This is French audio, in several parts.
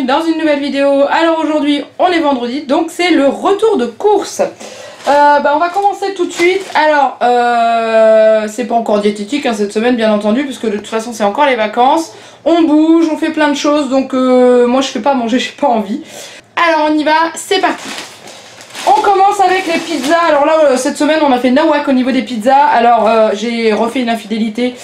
bienvenue dans une nouvelle vidéo. Alors aujourd'hui on est vendredi, donc c'est le retour de course. On va commencer tout de suite. Alors c'est pas encore diététique hein, cette semaine bien entendu, puisque de toute façon c'est encore les vacances. On bouge, on fait plein de choses, donc moi je fais pas manger, j'ai pas envie. Alors on y va, c'est parti. On commence avec les pizzas. Alors là cette semaine on a fait nawak au niveau des pizzas. Alors j'ai refait une infidélité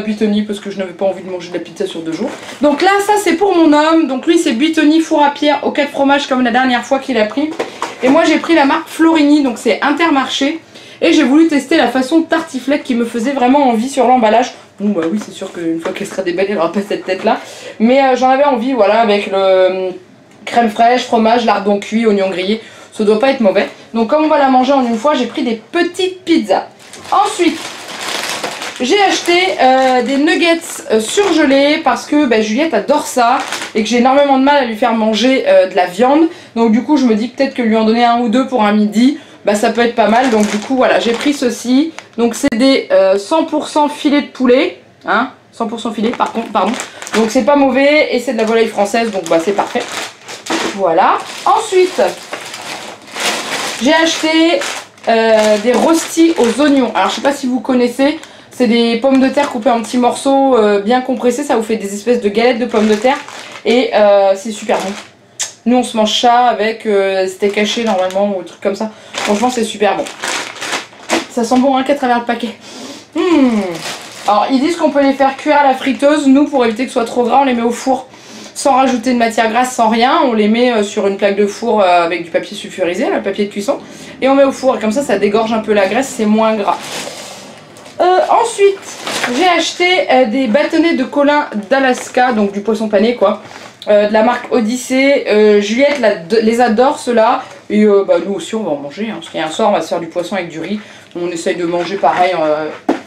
Buitoni parce que je n'avais pas envie de manger de la pizza sur 2 jours. Donc là ça c'est pour mon homme. Donc lui c'est Buitoni four à pierre aux 4 fromages comme la dernière fois qu'il a pris. Et moi j'ai pris la marque Florini, donc c'est Intermarché. Et j'ai voulu tester la façon tartiflette qui me faisait vraiment envie sur l'emballage. Bon bah oui c'est sûr qu'une fois qu'elle sera déballée elle n'aura pas cette tête là. Mais j'en avais envie, voilà, avec le crème fraîche, fromage, lardon cuit, oignon grillé. Ça doit pas être mauvais. Donc comme on va la manger en une fois, j'ai pris des petites pizzas. Ensuite, j'ai acheté des nuggets surgelés parce que Juliette adore ça et que j'ai énormément de mal à lui faire manger de la viande. Donc du coup, je me dis peut-être que lui en donner 1 ou 2 pour un midi, ça peut être pas mal. Donc du coup, voilà, j'ai pris ceci. Donc c'est des 100% filets de poulet. Hein, 100% filet, pardon. Donc c'est pas mauvais et c'est de la volaille française, donc c'est parfait. Voilà. Ensuite, j'ai acheté des rostis aux oignons. Alors je sais pas si vous connaissez, c'est des pommes de terre coupées en petits morceaux bien compressés. Ça vous fait des espèces de galettes de pommes de terre. Et c'est super bon. Nous on se mange ça avec steak haché normalement ou des trucs comme ça. Franchement c'est super bon. Ça sent bon hein, qu'à travers le paquet. Alors ils disent qu'on peut les faire cuire à la friteuse. Nous pour éviter que ce soit trop gras on les met au four. Sans rajouter de matière grasse, sans rien, on les met sur une plaque de four avec du papier sulfurisé, le papier de cuisson, et on met au four, et comme ça dégorge un peu la graisse, c'est moins gras. Ensuite, j'ai acheté des bâtonnets de colin d'Alaska, donc du poisson pané quoi, de la marque Odyssée. Juliette les adore ceux-là, et nous aussi on va en manger, hein, parce qu'un soir on va se faire du poisson avec du riz, on essaye de manger pareil,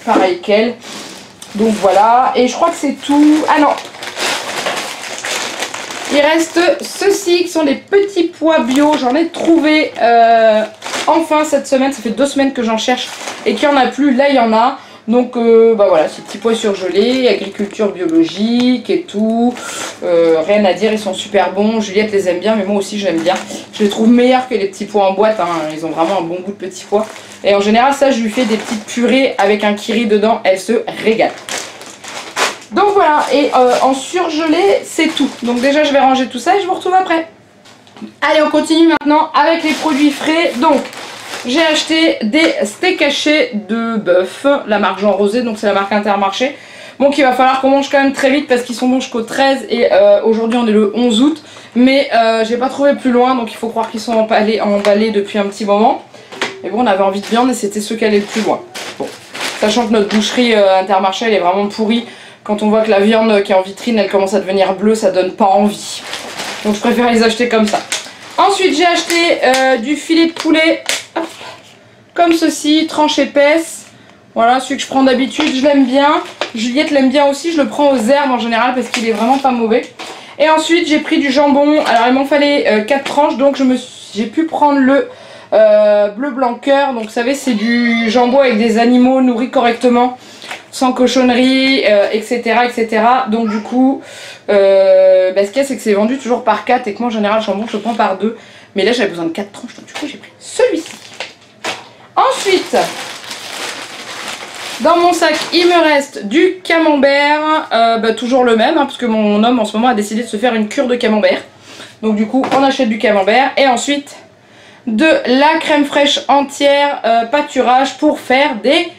pareil qu'elle. Donc voilà, et je crois que c'est tout. Ah non! Il reste ceux-ci qui sont des petits pois bio. J'en ai trouvé enfin cette semaine. Ça fait 2 semaines que j'en cherche et qu'il n'y en a plus. Là, il y en a. Donc voilà, ces petits pois surgelés, agriculture biologique et tout. Rien à dire, ils sont super bons. Juliette les aime bien, mais moi aussi j'aime bien. Je les trouve meilleurs que les petits pois en boîte. Hein. Ils ont vraiment un bon goût de petits pois. Et en général, ça, je lui fais des petites purées avec un kiri dedans. Elle se régale. Donc voilà, et en surgelé, c'est tout. Donc déjà, je vais ranger tout ça et je vous retrouve après. Allez, on continue maintenant avec les produits frais. Donc, j'ai acheté des steaks hachés de bœuf, la marque Jean Rosé, donc c'est la marque Intermarché. Bon, qu'il va falloir qu'on mange quand même très vite parce qu'ils sont bons jusqu'au 13 et aujourd'hui on est le 11 août. Mais j'ai pas trouvé plus loin, donc il faut croire qu'ils sont emballés depuis un petit moment. Mais bon, on avait envie de viande et c'était ceux qui allaient le plus loin. Bon, sachant que notre boucherie Intermarché, elle est vraiment pourrie. Quand on voit que la viande qui est en vitrine, elle commence à devenir bleue, ça donne pas envie. Donc je préfère les acheter comme ça. Ensuite, j'ai acheté du filet de poulet, hop, comme ceci, tranche épaisse. Voilà, celui que je prends d'habitude, je l'aime bien. Juliette l'aime bien aussi, je le prends aux herbes en général parce qu'il est vraiment pas mauvais. Et ensuite, j'ai pris du jambon. Alors, il m'en fallait 4 tranches, donc j'ai pu prendre le bleu blanc cœur. Donc, vous savez, c'est du jambon avec des animaux nourris correctement. Sans cochonnerie, etc., etc. Donc du coup, ce qu'il y a, c'est que c'est vendu toujours par 4 et que moi en général, le jambon, je le prends par 2. Mais là, j'avais besoin de 4 tranches, donc du coup, j'ai pris celui-ci. Ensuite, dans mon sac, il me reste du camembert, toujours le même, hein, parce que mon homme en ce moment a décidé de se faire une cure de camembert. Donc du coup, on achète du camembert et ensuite de la crème fraîche entière, pâturage pour faire des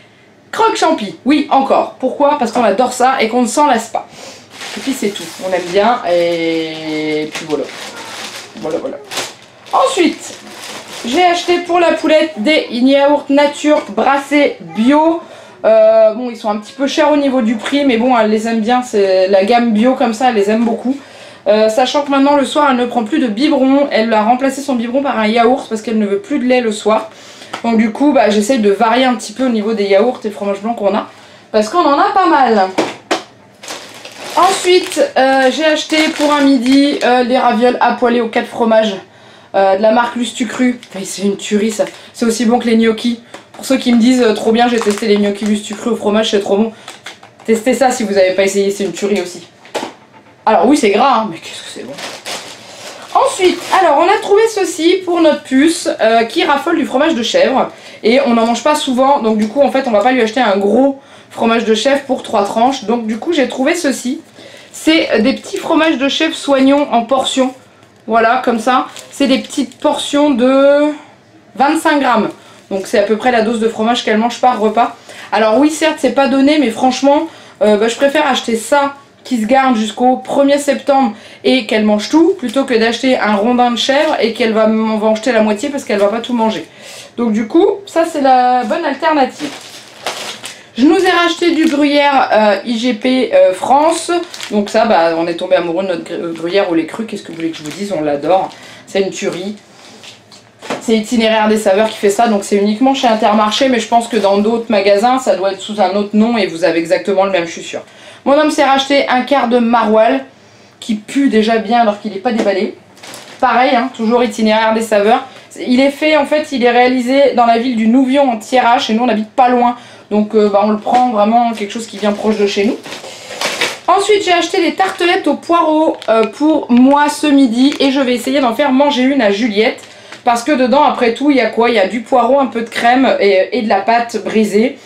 croque champi, oui encore. Pourquoi? Parce qu'on adore ça et qu'on ne s'en lasse pas. Et puis c'est tout, on aime bien et puis voilà. Voilà. Ensuite, j'ai acheté pour la poulette des yaourts nature brassés bio. Bon, ils sont un petit peu chers au niveau du prix, mais bon, elle les aime bien. C'est la gamme bio comme ça, elle les aime beaucoup. Sachant que maintenant le soir, elle ne prend plus de biberon. Elle a remplacé son biberon par un yaourt parce qu'elle ne veut plus de lait le soir. Donc du coup j'essaye de varier un petit peu au niveau des yaourts et fromages blancs qu'on a, parce qu'on en a pas mal. Ensuite j'ai acheté pour un midi les ravioles à poêler aux 4 fromages de la marque Lustucru. C'est une tuerie ça, c'est aussi bon que les gnocchis. Pour ceux qui me disent trop bien, j'ai testé les gnocchis Lustucru au fromage, c'est trop bon. Testez ça si vous n'avez pas essayé, c'est une tuerie aussi. Alors oui c'est gras hein, mais qu'est-ce que c'est bon. Ensuite, alors on a trouvé ceci pour notre puce qui raffole du fromage de chèvre. Et on n'en mange pas souvent, donc du coup en fait on va pas lui acheter un gros fromage de chèvre pour 3 tranches. Donc du coup j'ai trouvé ceci. C'est des petits fromages de chèvre soignons en portions. Voilà, comme ça. C'est des petites portions de 25 grammes. Donc c'est à peu près la dose de fromage qu'elle mange par repas. Alors oui, certes c'est pas donné, mais franchement je préfère acheter ça qui se garde jusqu'au 1er septembre et qu'elle mange tout, plutôt que d'acheter un rondin de chèvre et qu'elle va en jeter la moitié parce qu'elle va pas tout manger. Donc du coup, ça c'est la bonne alternative. Je nous ai racheté du gruyère IGP France. Donc ça, bah, on est tombé amoureux de notre gruyère au lait cru. Qu'est-ce que vous voulez que je vous dise? On l'adore. C'est une tuerie. C'est Itinéraire des saveurs qui fait ça. Donc c'est uniquement chez Intermarché. Mais je pense que dans d'autres magasins, ça doit être sous un autre nom. Et vous avez exactement le même, je suis sûre. Mon homme s'est racheté un quart de maroilles qui pue déjà bien alors qu'il n'est pas déballé. Pareil, hein, toujours Itinéraire des saveurs. Il est fait, en fait, il est réalisé dans la ville du Nouvion en Thiérache. Et nous, on n'habite pas loin. Donc bah, on le prend vraiment quelque chose qui vient proche de chez nous. Ensuite j'ai acheté des tartelettes aux poireaux pour moi ce midi. Et je vais essayer d'en faire manger une à Juliette. Parce que dedans après tout il y a quoi? Il y a du poireau, un peu de crème et de la pâte brisée.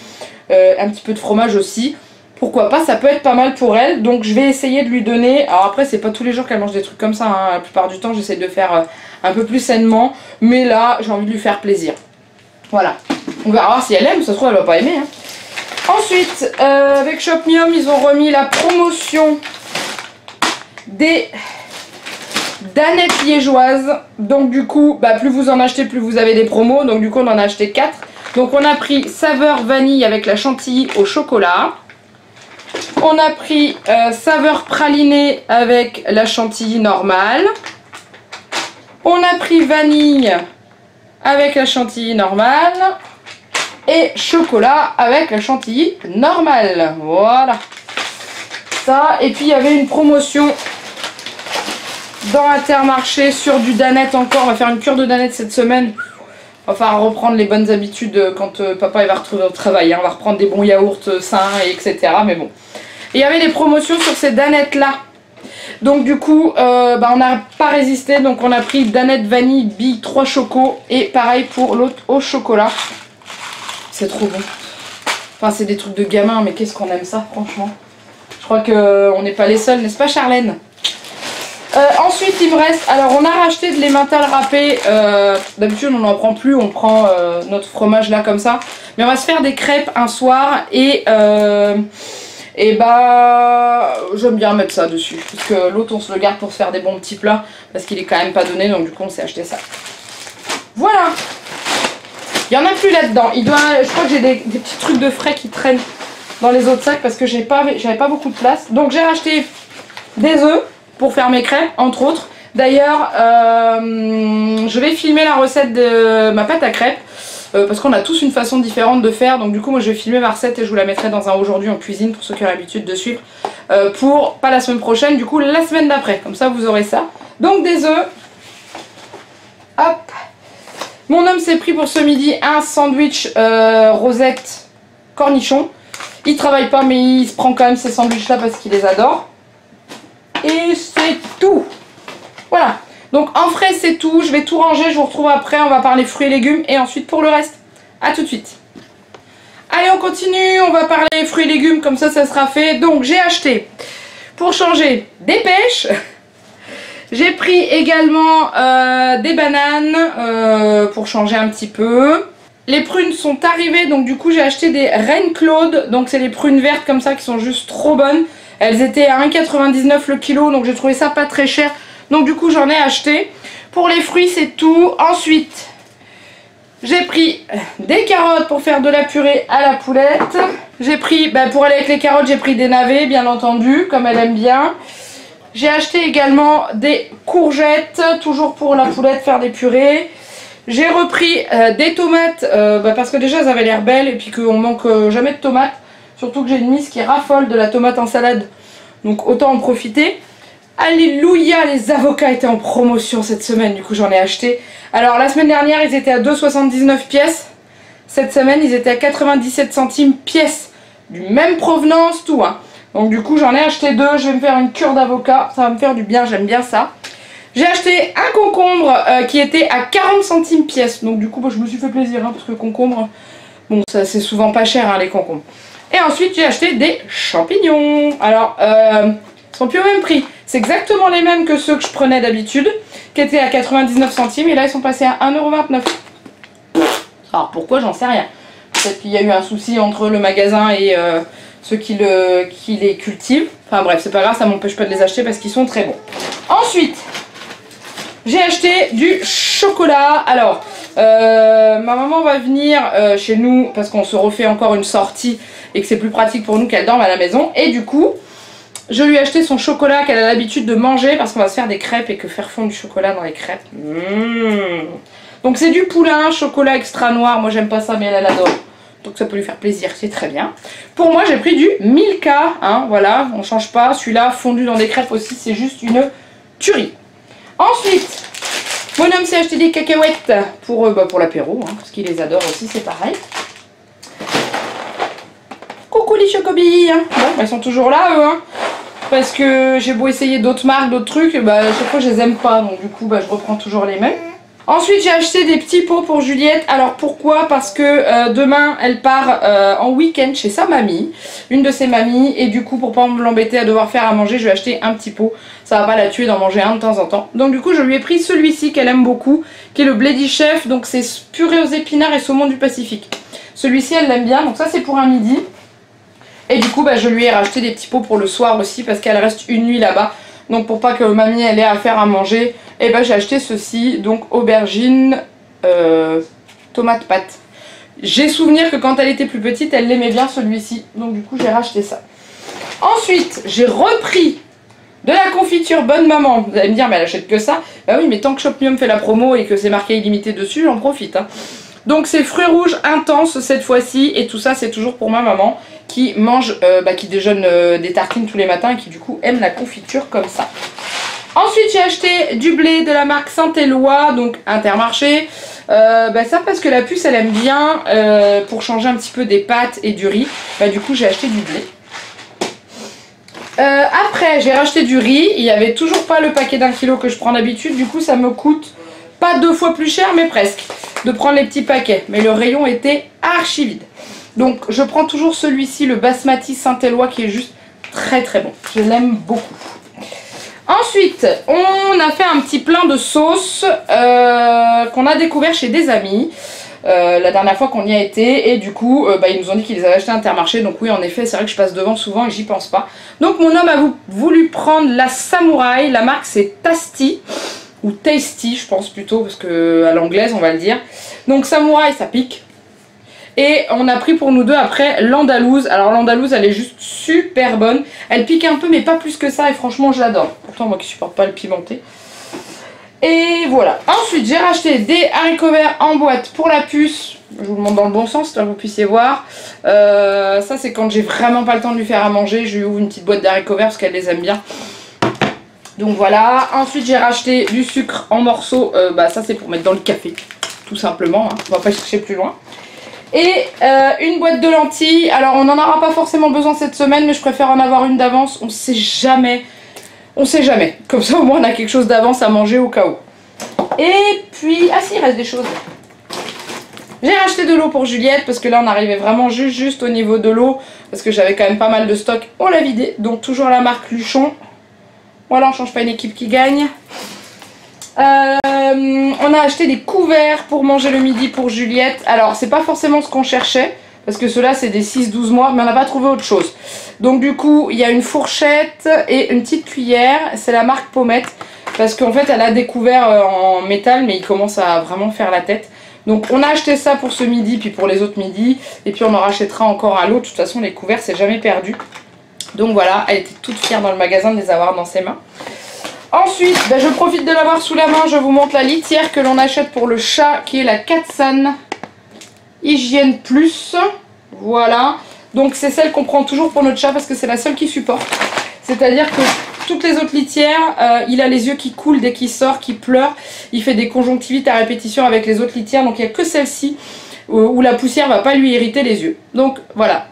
Un petit peu de fromage aussi. Pourquoi pas, ça peut être pas mal pour elle. Donc je vais essayer de lui donner. Alors après c'est pas tous les jours qu'elle mange des trucs comme ça, hein. La plupart du temps j'essaie de faire un peu plus sainement. Mais là j'ai envie de lui faire plaisir. Voilà. On verra voir si elle aime, ça se trouve elle va pas aimer. Hein. Ensuite, avec Shopmium, ils ont remis la promotion des danettes liégeoises. Donc du coup, bah, plus vous en achetez, plus vous avez des promos. Donc du coup, on en a acheté 4. Donc on a pris saveur vanille avec la chantilly au chocolat. On a pris saveur pralinée avec la chantilly normale. On a pris vanille avec la chantilly normale. Et chocolat avec la chantilly normale. Voilà. Ça. Et puis il y avait une promotion dans Intermarché sur du danette encore. On va faire une cure de danette cette semaine. On va falloir reprendre les bonnes habitudes quand papa il va retrouver au travail. Hein. On va reprendre des bons yaourts sains, etc. Mais bon. Et il y avait des promotions sur ces danettes là. Donc du coup, bah, on n'a pas résisté. Donc on a pris danette vanille, bille, 3 chocos. Et pareil pour l'autre au chocolat. C'est trop bon. Enfin, c'est des trucs de gamin, mais qu'est-ce qu'on aime ça, franchement. Je crois qu'on n'est pas les seuls, n'est-ce pas, Charlène? Ensuite, il me reste... Alors, on a racheté de l'emmental râpé. D'habitude, on n'en prend plus. On prend notre fromage là, comme ça. Mais on va se faire des crêpes un soir. Et bah... j'aime bien mettre ça dessus. Parce que l'autre, on se le garde pour se faire des bons petits plats. Parce qu'il est quand même pas donné. Donc, du coup, on s'est acheté ça. Voilà. Il n'y en a plus là-dedans. Je crois que j'ai des petits trucs de frais qui traînent dans les autres sacs parce que j'avais pas beaucoup de place. Donc j'ai racheté des œufs pour faire mes crêpes, entre autres. D'ailleurs, je vais filmer la recette de ma pâte à crêpes parce qu'on a tous une façon différente de faire. Donc du coup, moi je vais filmer ma recette et je vous la mettrai dans un aujourd'hui en cuisine pour ceux qui ont l'habitude de suivre. Pour, pas la semaine prochaine, du coup la semaine d'après. Comme ça, vous aurez ça. Donc des œufs. Hop. Mon homme s'est pris pour ce midi un sandwich rosette cornichon. Il travaille pas mais il se prend quand même ces sandwichs là parce qu'il les adore. Et c'est tout. Voilà. Donc en frais c'est tout. Je vais tout ranger. Je vous retrouve après. On va parler fruits et légumes. Et ensuite pour le reste. A tout de suite. Allez on continue. On va parler fruits et légumes. Comme ça sera fait. Donc j'ai acheté pour changer des pêches. J'ai pris également des bananes pour changer un petit peu. Les prunes sont arrivées, donc du coup j'ai acheté des Reine Claude. Donc c'est les prunes vertes comme ça qui sont juste trop bonnes. Elles étaient à 1,99 le kilo, donc j'ai trouvé ça pas très cher. Donc du coup j'en ai acheté. Pour les fruits c'est tout. Ensuite j'ai pris des carottes pour faire de la purée à la poulette. J'ai pris, pour aller avec les carottes j'ai pris des navets bien entendu, comme elle aime bien. J'ai acheté également des courgettes, toujours pour la poulette, faire des purées. J'ai repris des tomates, parce que déjà elles avaient l'air belles et puis qu'on manque jamais de tomates. Surtout que j'ai une miss qui raffole de la tomate en salade, donc autant en profiter. Alléluia, les avocats étaient en promotion cette semaine, du coup j'en ai acheté. Alors la semaine dernière ils étaient à 2,79 pièces. Cette semaine ils étaient à 97 centimes pièce. Du même provenance, tout hein. Donc du coup j'en ai acheté 2, je vais me faire une cure d'avocat, ça va me faire du bien, j'aime bien ça. J'ai acheté un concombre qui était à 40 centimes pièce. Donc du coup, je me suis fait plaisir, hein, parce que concombre, bon, ça c'est souvent pas cher, hein, les concombres. Et ensuite, j'ai acheté des champignons. Alors, ils sont plus au même prix. C'est exactement les mêmes que ceux que je prenais d'habitude, qui étaient à 99 centimes. Et là, ils sont passés à 1,29 €. Alors, pourquoi? J'en sais rien. Peut-être qu'il y a eu un souci entre le magasin et ceux qui les cultivent. Enfin bref, c'est pas grave, ça m'empêche pas de les acheter parce qu'ils sont très bons. Ensuite, j'ai acheté du chocolat. Alors, ma maman va venir chez nous parce qu'on se refait encore une sortie et que c'est plus pratique pour nous qu'elle dorme à la maison. Et du coup, je lui ai acheté son chocolat qu'elle a l'habitude de manger parce qu'on va se faire des crêpes et que faire fondre du chocolat dans les crêpes. Donc c'est du poulain, chocolat extra noir. Moi j'aime pas ça mais elle adore. Donc ça peut lui faire plaisir, c'est très bien. Pour moi j'ai pris du Milka, hein, voilà, on change pas. Celui-là fondu dans des crêpes aussi, c'est juste une tuerie. Ensuite, mon homme s'est acheté des cacahuètes pour l'apéro, hein, parce qu'il les adore aussi, c'est pareil. Coucou les chocobilles, hein. Bon, ils sont toujours là eux, hein, parce que j'ai beau essayer d'autres marques, d'autres trucs, à chaque fois je les aime pas, donc du coup je reprends toujours les mêmes. Ensuite j'ai acheté des petits pots pour Juliette. Alors pourquoi? Parce que demain elle part en week-end chez sa mamie, une de ses mamies, et du coup pour pas l'embêter à devoir faire à manger, je vais acheter un petit pot. Ça va pas la tuer d'en manger un de temps en temps. Donc du coup je lui ai pris celui-ci qu'elle aime beaucoup, qui est le Bledy Chef, donc c'est purée aux épinards et saumon du Pacifique. Celui-ci elle l'aime bien, donc ça c'est pour un midi. Et du coup je lui ai racheté des petits pots pour le soir aussi parce qu'elle reste une nuit là-bas. Donc pour pas que mamie elle ait à faire à manger, et j'ai acheté ceci, donc aubergine, tomate pâte. J'ai souvenir que quand elle était plus petite, elle l'aimait bien celui-ci, donc du coup j'ai racheté ça. Ensuite, j'ai repris de la confiture Bonne Maman. Vous allez me dire, mais elle achète que ça. Bah oui, mais tant que Shopmium fait la promo et que c'est marqué illimité dessus, j'en profite, hein. Donc c'est fruits rouges intenses cette fois-ci, et tout ça c'est toujours pour ma maman qui mange, qui déjeune des tartines tous les matins et qui du coup aime la confiture comme ça. Ensuite j'ai acheté du blé de la marque Saint-Éloi, donc Intermarché. Ça parce que la puce elle aime bien pour changer un petit peu des pâtes et du riz. Du coup j'ai acheté du blé. Après j'ai racheté du riz, il n'y avait toujours pas le paquet d'1 kg que je prends d'habitude, du coup ça me coûte pas 2 fois plus cher mais presque de prendre les petits paquets, mais le rayon était archi vide. Donc je prends toujours celui-ci, le Basmati Saint-Éloi, qui est juste très très bon, je l'aime beaucoup. Ensuite on a fait un petit plein de sauces qu'on a découvert chez des amis la dernière fois qu'on y a été, et du coup ils nous ont dit qu'ils les avaient achetés à Intermarché. Donc oui en effet c'est vrai que je passe devant souvent et j'y pense pas. Donc mon homme a voulu prendre la Samouraï, la marque c'est Tasty ou Tasty je pense plutôt, parce que à l'anglaise on va le dire. Donc Samouraï ça pique. Et on a pris pour nous deux après l'Andalouse. Alors l'Andalouse elle est juste super bonne. Elle pique un peu mais pas plus que ça, et franchement je l'adore. Pourtant moi qui supporte pas le pimenté. Et voilà. Ensuite j'ai racheté des haricots verts en boîte pour la puce. Je vous le montre dans le bon sens, pour que vous puissiez voir. Ça c'est quand j'ai vraiment pas le temps de lui faire à manger. Je lui ouvre une petite boîte d'haricots verts parce qu'elle les aime bien. Donc voilà. Ensuite j'ai racheté du sucre en morceaux. Ça c'est pour mettre dans le café. Tout simplement, hein. On va pas chercher plus loin. Et une boîte de lentilles. Alors on n'en aura pas forcément besoin cette semaine, mais je préfère en avoir une d'avance. On sait jamais. On sait jamais. Comme ça au moins on a quelque chose d'avance à manger au cas où. Et puis, ah si, il reste des choses. J'ai racheté de l'eau pour Juliette parce que là on arrivait vraiment juste au niveau de l'eau. Parce que j'avais quand même pas mal de stock. On l'a vidé. Donc toujours la marque Luchon. Voilà, on change pas une équipe qui gagne. On a acheté des couverts pour manger le midi pour Juliette. Alors c'est pas forcément ce qu'on cherchait, parce que ceux-là c'est des 6-12 mois, mais on n'a pas trouvé autre chose. Donc du coup il y a une fourchette et une petite cuillère. C'est la marque Pommette, parce qu'en fait elle a des couverts en métal, mais il commence à vraiment faire la tête. Donc on a acheté ça pour ce midi, puis pour les autres midis, et puis on en rachètera encore à l'autre. De toute façon les couverts c'est jamais perdu. Donc voilà, elle était toute fière dans le magasin de les avoir dans ses mains. Ensuite, je profite de l'avoir sous la main, je vous montre la litière que l'on achète pour le chat, qui est la Katsan Hygiène Plus. Voilà, donc c'est celle qu'on prend toujours pour notre chat parce que c'est la seule qui supporte. C'est-à-dire que toutes les autres litières, il a les yeux qui coulent dès qu'il sort, qui pleure. Il fait des conjonctivites à répétition avec les autres litières, donc il n'y a que celle-ci où la poussière va pas lui irriter les yeux. Donc voilà,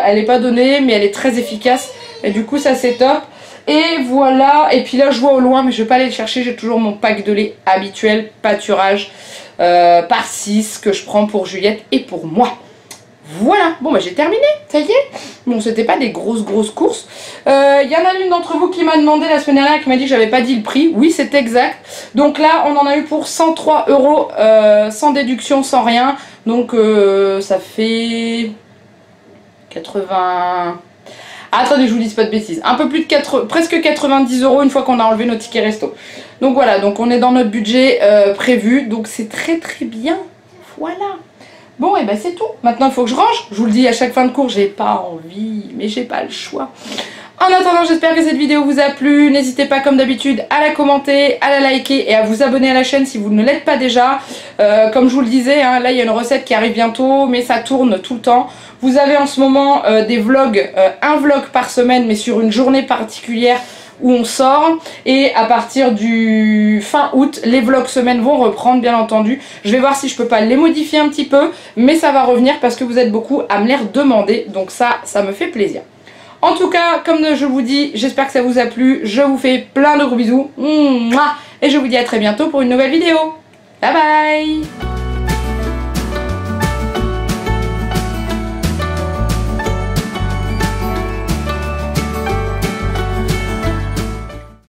elle n'est pas donnée mais elle est très efficace et du coup ça c'est top. Et voilà, et puis là je vois au loin, mais je vais pas aller le chercher, j'ai toujours mon pack de lait habituel, pâturage par 6 que je prends pour Juliette et pour moi. Voilà, bon bah j'ai terminé, ça y est. Bon, c'était pas des grosses courses. Y en a une d'entre vous qui m'a demandé la semaine dernière, qui m'a dit que j'avais pas dit le prix. Oui, c'est exact. Donc là, on en a eu pour 103 €, sans déduction, sans rien. Donc ça fait 80... Ah, attendez, je vous dis pas de bêtises. Un peu plus de presque 90 € une fois qu'on a enlevé nos tickets resto. Donc voilà, donc on est dans notre budget prévu. Donc c'est très bien. Voilà. Bon, et ben c'est tout. Maintenant, il faut que je range. Je vous le dis à chaque fin de cours, j'ai pas envie, mais j'ai pas le choix. En attendant, j'espère que cette vidéo vous a plu. N'hésitez pas, comme d'habitude, à la commenter, à la liker et à vous abonner à la chaîne si vous ne l'êtes pas déjà. Comme je vous le disais, hein, là, il y a une recette qui arrive bientôt, mais ça tourne tout le temps. Vous avez en ce moment des vlogs, un vlog par semaine, mais sur une journée particulière où on sort, et à partir du fin août les vlogs semaines vont reprendre, bien entendu. Je vais voir si je peux pas les modifier un petit peu, mais ça va revenir parce que vous êtes beaucoup à me les demander, donc ça me fait plaisir. En tout cas, comme je vous dis, j'espère que ça vous a plu, je vous fais plein de gros bisous, et je vous dis à très bientôt pour une nouvelle vidéo. Bye bye.